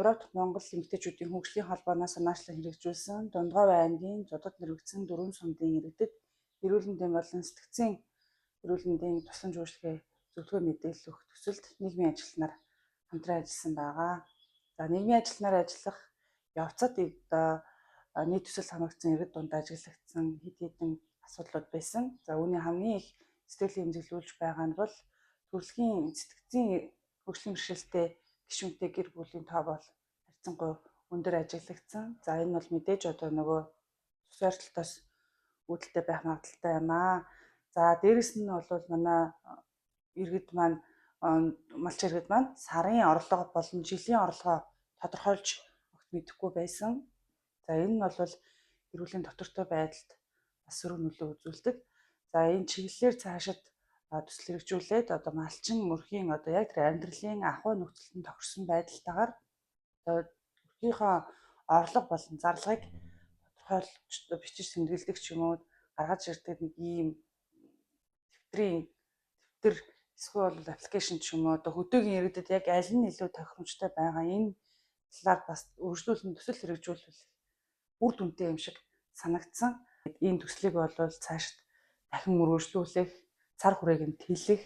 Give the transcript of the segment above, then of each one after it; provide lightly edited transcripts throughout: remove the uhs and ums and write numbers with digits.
Европт Монгол эмэгтэйчүүдийн хөгжлийн холбооноос санаачлан хэрэгжүүлсэн Дундгой аймгийн Зодод нэрвэгдсэн 4 сумдын иргэдэд эрүүл мэндийн болон сэтгцийн эрүүл мэндийн тусламж үйлчилгээ зөвлөгөө мэдээлэл өгөх төсөлд нийгмийн ажилтнаар хамтран ажилласан байгаа. За нийгмийн ажилтнаар ажиллах явцад нийт төсөл хамрагдсан иргэд дунд ажиглагдсан хэд хэдэн асуудлууд байсан. За үүний хамгийн их сэтгэлийн эмзэглүүлж байгаа нь бол төрөлхийн сэтгцийн хөгжлийн бэрхшээлтэй гишүүнтэй гэр бүлийн тоо бол харьцангуй өндөр ажиглагдсан. За энэ бол мэдээж одоо нөгөө тус ойртолтоос үүдэлтэй байх магадaltaй юм аа. За дээрэс нь бол манай иргэд маань малч иргэд маань сарын орлого болон жилийн орлогоо тодорхойлж огт мэдэхгүй байсан. За энэ нь бол эрүүлийн доктортой байдалд бас сөрөг нөлөө үзүүлдэг. За энэ чиглэлээр цаашид төсөл хэрэгжүүлээд одоо малчин өрхийн одоо яг тэр амьдралын ахуй нөхцөлд тохирсон байдалтайгаар өрхийнхөө орлого болон зарлагыг тодорхойлж бичиж тэмдэглэдэг ч юм уу гаргаж ирдэг нэг ийм дэвтэр эсвэл бол аппликейшн ч юм уу одоо хөдөөгийн иргэдэд яг аль нь илүү тохиромжтой байгаа энэ талаар бас өргөжлүүлэн төсөл хэрэгжүүлвэл үр дүнтэй юм шиг санагдсан. Энэ төслийг бол цаашид дахин өргөжлүүлэх, цар хүрээг нь тэлэх,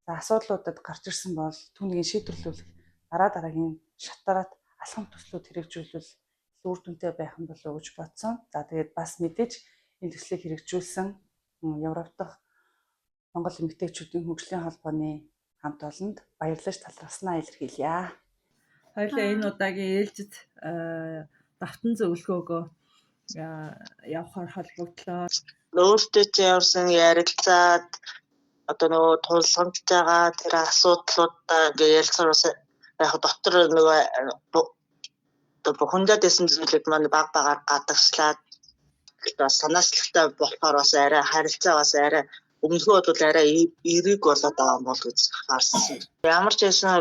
асуудлуудад гарч ирсэн бол түүнийг шийдвэрлүүлэх дараагийн шатараад алхам төслүүд хэрэгжүүлвэл үр дүнтэй байх нь болов уу гэж бодсон. За тэгээд бас мэдээж энэ төслийг хэрэгжүүлсэн Европ дахь Монгол эмэгтэйчүүдийн хөгжлийн холбооны хамт олонд баярлаж талархснаа илэрхийлье. Хоёулаа энэ удаагийн ээлжид давтан зөвлөгөөгөө явахаар холбогдлоо. Өөртөө ч явсан ярилцаад одоо нөгөө тулгамж байгаа тэр асуудлуудаа ингээ ярилцсаар яг дотор нөгөө хүндээд байсан зүйлүүд маань багаар гадагшлаад санаачлалтай болохоор бас арай харилцаа бас арай өмнөхөө бол арай эерэг болоод байгаа юм бол гэж харсан. Ямар ч байсан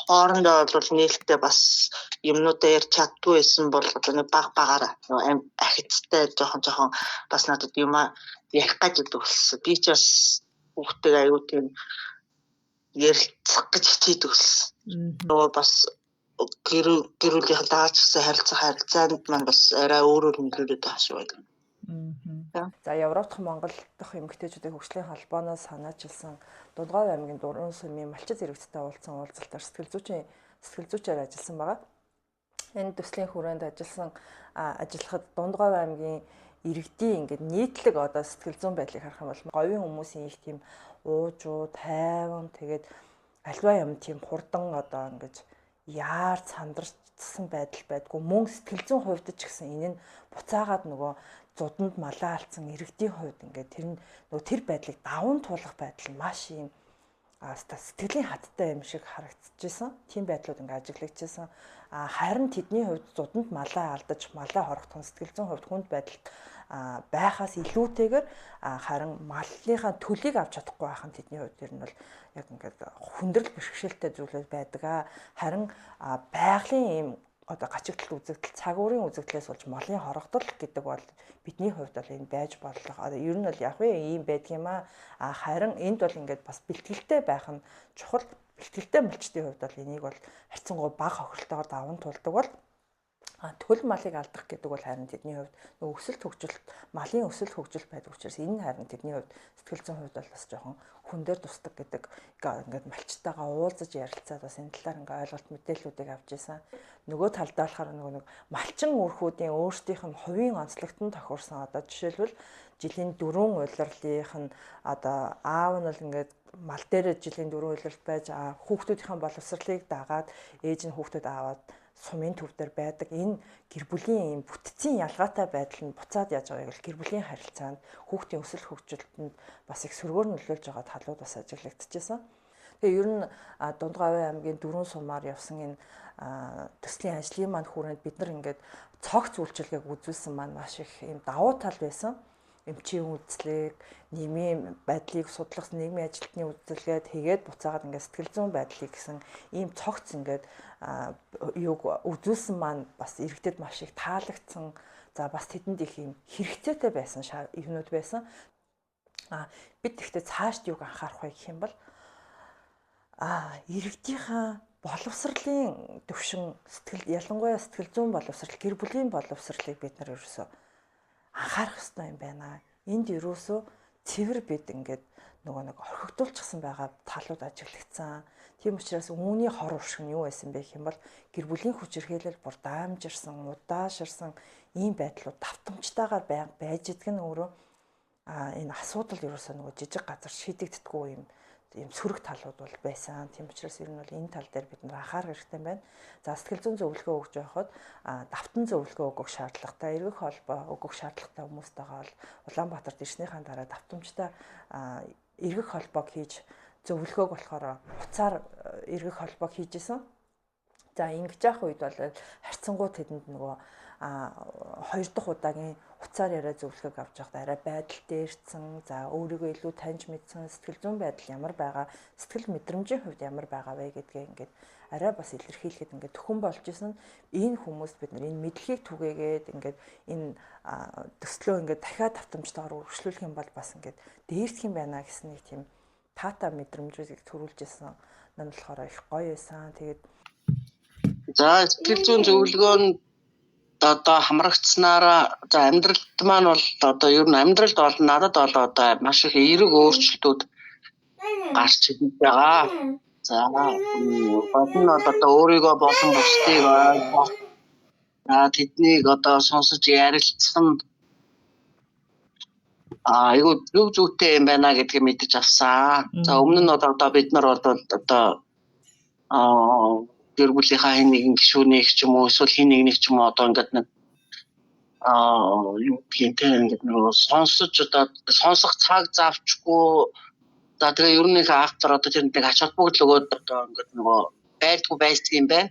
хоорондоо бол нээлттэй бас юмнуудаа ярьж чаддгүй байсан бол одоо нэг багаар ахицтай жоохон бас надад юм ярих гэж өгсөн. Би ч бас хүүхдээ аюу тийм ярилцах гэж хичээдэг болсон. Нөгөө бас гэрүүлийнхэн даачсан харилцаанд маань бас арай өөрөөр нөлөөлөд байгаа шүү байна. За Европ дахь Монгол дахь эмэгтэйчүүдийн хөгжлийн холбооноос санаачилсан Дундгой аймгийн 4 сумын малчид иргэдтэй уулзсан уулзалтаар сэтгэл зүйчээр ажилласан байгаа. Энэ төслийн хүрээнд ажиллахад Дундгой аймгийн иргэдийн ингээд нийтлэг одоо сэтгэл зүйн байдлыг харах юм бол говийн хүмүүсийн их тийм уужуу, тайван тэгээд альва юм тийм хурдан одоо ингэж яар цандарсан байдал байдгүй мөн сэтгэл зүйн хувьд ч гэсэн энэ нь буцаагаад нөгөө зуданд малаа алдсан иргэдийн хувьд ингээд тэр нөгөө тэр байдлыг даван туулах байдал нь маш юм сэтгэлийн хаттай юм шиг харагдчихсан. Тийм байдлууд ингээд ажиглагдчихсан. Харин тэдний хувьд зуданд малаа алдаж малаа хорогдох сэтгэл зүйн хувьд хүнд байдалд байхаас илүүтэйгээр харин маллынхаа төлийг авч чадахгүй байх нь тэдний хувьд ер нь бол яг ингээд хүндрэл бэрхшээлтэй зүйлүүд байдаг. Харин байгалийн ийм одоо гачигдал үзэгдэл цагуурын үзэгдлээс болж малын хорогдол гэдэг бол бидний хувьд бол энэ байж болох. Ер нь бол яг ийм байдгийм аа. Харин энд бол ингээд бас бэлтгэлтэй байх нь чухал. Бэлтгэлтэй малчдын хувьд бол энийг бол харьцангуй бага хохиролтойгоор даван туулдаг бол төл малыг алдах гэдэг бол харин тэдний хувьд өсөлт хөгжилт малын өсөлт хөгжил байдаг учраас энэ харин тэдний хувьд сэтгэл зүйн хувьд бол бас жоохон хүн дээр тусдаг гэдэг ингээд малчтайгаа уулзаж ярилцаад бас энэ талаар ингээд ойлголт мэдээллүүдийг авч ийсэн. Нөгөө талдаа болохоор нэг малчин өрхүүдийн өөрсдийнх нь хувийн онцлогтон тохиурсан одоо жишээлбэл жилийн 4 улирлынх нь одоо аав нь бол ингээд мал дээр жилийн 4 улиралт байж хүүхдүүдийн боловсролыг дагаад ээж нь хүүхдүүд аваад сумын төв дээр байдаг энэ гэр бүлийн юм бүтцийн ялгаатай байдал нь буцаад яаж байгааг л гэр бүлийн харилцаанд хүүхдийн өсөлт хөгжилтөнд бас их сөргөөр нөлөөлж байгаа талууд бас ажиглагдчихсан. Тэгээ ер нь Дундгавь аймгийн 4 сумаар явсан энэ төслийн ажлын маань хүрээнд бид нар ингээд цогц үйлчилгээг үзүүлсэн маань маш их юм давуу тал байсан. Эмчийн үйлчлэг, нийгмийн байдлыг судлах нийгмийн ажилтны үйлчлэгээ тэгээд буцаагаад ингээд сэтгэл зүйн байдлыг гэсэн ийм цогц ингээд юуг үзүүлсэн маань бас иргэдэд маш их таалагдсан. За бас тэдэнд их юм хэрэгцээтэй байсан юмнууд байсан. Бид тэгтээ цаашд юуг анхаарах вэ гэх юм бол иргэдийнхаа боловсролын төвшин сэтгэл ялангуяа сэтгэл зүйн боловсрол, гэр бүлийн боловсролыг бид нар ерөөсөө анхаарах хэрэгтэй юм байна. Энд ерөөсөө цэвэр бид ингээд нөгөө нэг орхигдуулчихсан байгаа талууд ажиглагдсан. Тийм учраас үүний хор уршиг нь юу байсан бэ гэх юм бол гэр бүлийн хүчирхээлэл бүр даамжирсан, удааширсан ийм байдлууд давтамжтайгаар байж идэг нь өөрөө энэ асуудал ерөөсөө нөгөө жижиг газар шийдэгддэггүй юм сөрөг талууд бол байсан. Тийм учраас ер нь бол энэ тал дээр бид нар анхаарах хэрэгтэй байна. За сэтгэл зүйн зөвлөгөө өгж байхад давтан зөвлөгөө өгөх шаардлагатай, эргэх холбоо өгөх шаардлагатай хүмүүстэйгээ бол Улаанбаатарт ирснийхаа дараа давтамжтай эргэх холбоог хийж зөвлөгөөг болохоор хуцаар эргэх холбоог хийжсэн. За ингэж явах үед бол харьцангуй тэдэнд нөгөө 2 дахь удаагийн хуцаар яриа зөвлөгөөг авч байхад арай байдал дээрцэн, за өөрийгөө илүү таньж мэдсэн, сэтгэл зүйн байдал ямар байгаа, сэтгэл мэдрэмжийн хувьд ямар байгаа вэ гэдгээ ингээд арай бас илэрхийлэхэд ингээд төхөн болж исэн. Энэ хүмүүст бид нар энэ мэдлэгийг түгээгээд ингээд энэ төслөө ингээд дахиад давтамжтайгаар үргэлжлүүлэх юм бол бас ингээд дээрдэх юм байна гэсэн нэг тийм таата мэдрэмжийг төрүүлж исэн. Нан болохоор их гоё байсан. Тэгээд за сэтгэл зүйн зөвлөгөө нь одоо хамрагдсанараа за амьдралд маань бол одоо ер нь амьдралд бол надад бол одоо маш их эерэг өөрчлөлтүүд гарч ирж байгаа. За бодно одоо өөрийгөө болон бусдыг ойлгох. Тэднийг одоо сонсож ярилцах нь айгуу зөв зүйтэй юм байна гэдгийг мэдэж авсан. За өмнө нь одоо бид нар бол одоо гэр бүлийнхаа хин нэгэн гишүүнийг ч юм уу эсвэл хин нэгнийг ч юм уу одоо ингээд нэг юу гэнтэй ингээд нөгөө сонсож одоо сонсох цаг завчгүй за тэгээ ер нь их автор одоо тэр нэг ач холбогдол өгөөд одоо ингээд нөгөө байдгүй байдаг юм байна.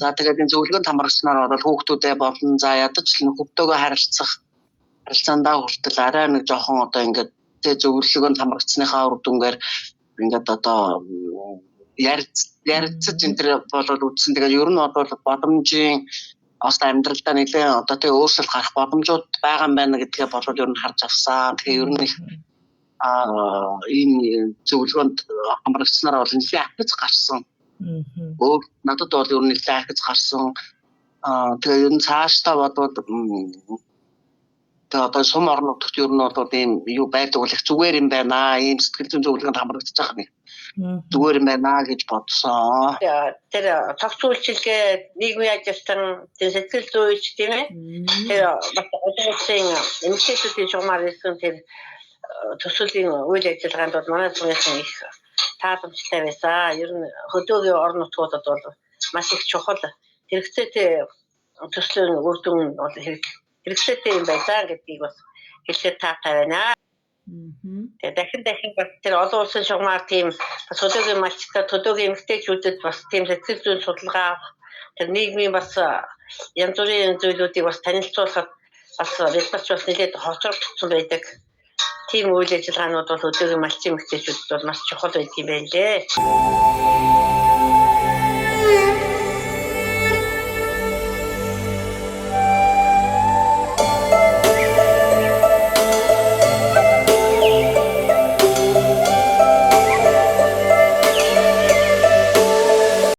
За тэгээд энэ зөвлөгөөнд хамрагчнаар бол хүүхдүүдээ болон за ядаж л хөвдөөгөө харилцаандаа хүртэл арай нэг жоохон одоо ингээд тэг зөвлөгөөнд хамрагчсныхаа үр дүнгээр ингээд одоо ярилцаж энэ төр болоод үтсэн. Тэгээд ер нь бол боломжийн ост амьдралдаа нэлээд одоо тэг өөрчлөлт гарах боломжууд байгаа юм байна гэдгээ болоод ер нь харж авсан. Тэгээ ер нь энэ зөвлөгөөнд хамрагчнаар бол нэлээд ахиж гарсан. Надад бол ер нь нэлээд ахиж гарсан. Тэгээ ер нь цаашдаа бодвол тэгээ одоо сум орнуудад ер нь бол ийм юу байдаг бол их зүгээр юм байна. Ийм сэтгэл зүйн зөвлөгөөнд хамрагдаж байгаа нэг зүгээр юм байна гэж бодсон. Тэр цогц үйлчилгээ нийгмийн ажилтан сэтгэл зүйч тийм ээ. Тэр баталгын эмчээсүүдийн журмаар ирсэн тэр төсөлийн үйл ажиллагаанд бол манай сумын их тааламжтай байсан. Ер нь хөдөөгийн орон нутгуудад бол маш их чухал хэрэгцээтэй төслийн үр дүн бол хэрэгцээтэй юм байлаа гэдгийг бас хэлэхэд таатай байна. Тэгээ дахин бас тэр олон улсын шугамар тийм бас өдөөгийн малчтай төдөөгийн эмэгтэйчүүдэд бас тийм сэтгэл зүйн судалгаа тэр нийгмийн бас янз бүрийн зүйлүүдийг бас танилцуулахад бас бид бас нэлээд хоцрогдсон байдаг. Тийм үйл ажиллагаанууд бол өдөөгийн малчин эмэгтэйчүүдэд бол маш чухал байдаг юм байна лээ.